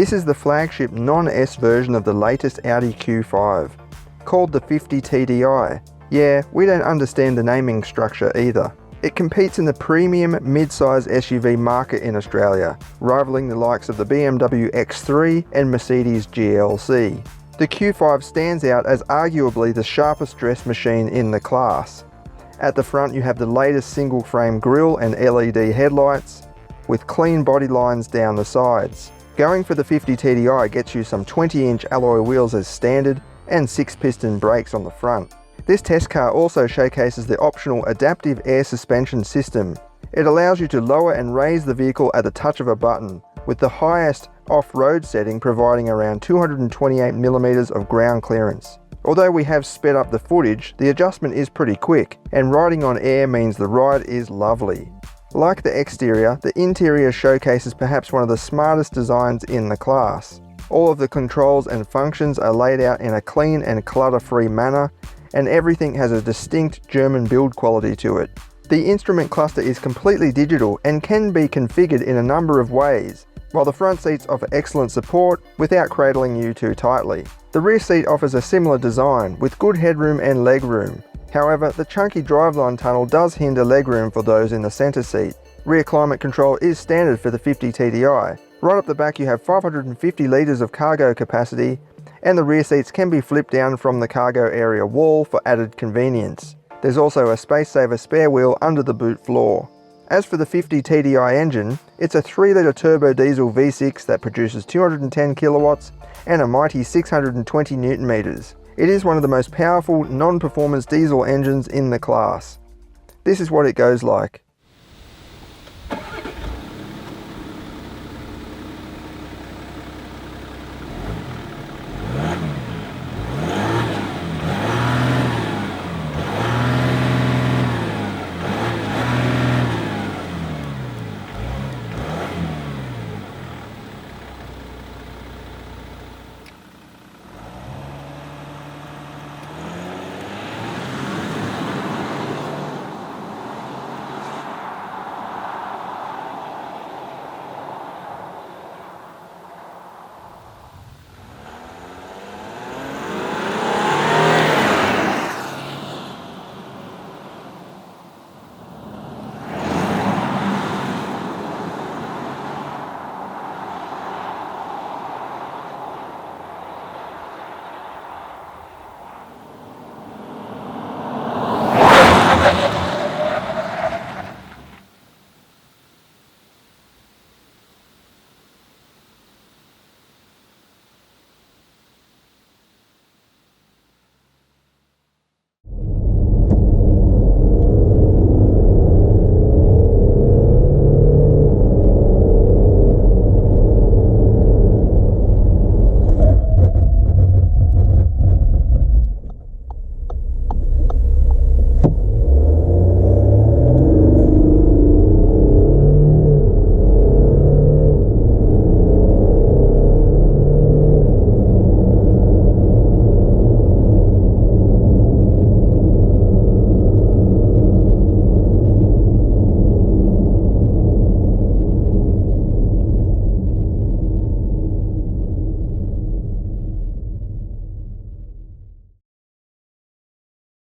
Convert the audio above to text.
This is the flagship non-S version of the latest Audi Q5, called the 50 TDI. Yeah, we don't understand the naming structure either. It competes in the premium mid-size SUV market in Australia, rivaling the likes of the BMW X3 and Mercedes GLC. The Q5 stands out as arguably the sharpest dressed machine in the class. At the front you have the latest single frame grille and LED headlights, with clean body lines down the sides. Going for the 50 TDI gets you some 20-inch alloy wheels as standard and 6-piston brakes on the front. This test car also showcases the optional adaptive air suspension system. It allows you to lower and raise the vehicle at the touch of a button, with the highest off-road setting providing around 228mm of ground clearance. Although we have sped up the footage, the adjustment is pretty quick, and riding on air means the ride is lovely. Like the exterior, the interior showcases perhaps one of the smartest designs in the class. All of the controls and functions are laid out in a clean and clutter-free manner, and everything has a distinct German build quality to it. The instrument cluster is completely digital and can be configured in a number of ways, while the front seats offer excellent support without cradling you too tightly. The rear seat offers a similar design, with good headroom and legroom. However, the chunky driveline tunnel does hinder legroom for those in the centre seat. Rear climate control is standard for the 50 TDI. Right up the back you have 550 litres of cargo capacity, and the rear seats can be flipped down from the cargo area wall for added convenience. There's also a space-saver spare wheel under the boot floor. As for the 50 TDI engine, it's a 3-litre turbo diesel V6 that produces 210 kilowatts and a mighty 620 newton meters. It is one of the most powerful non-performance diesel engines in the class. This is what it goes like.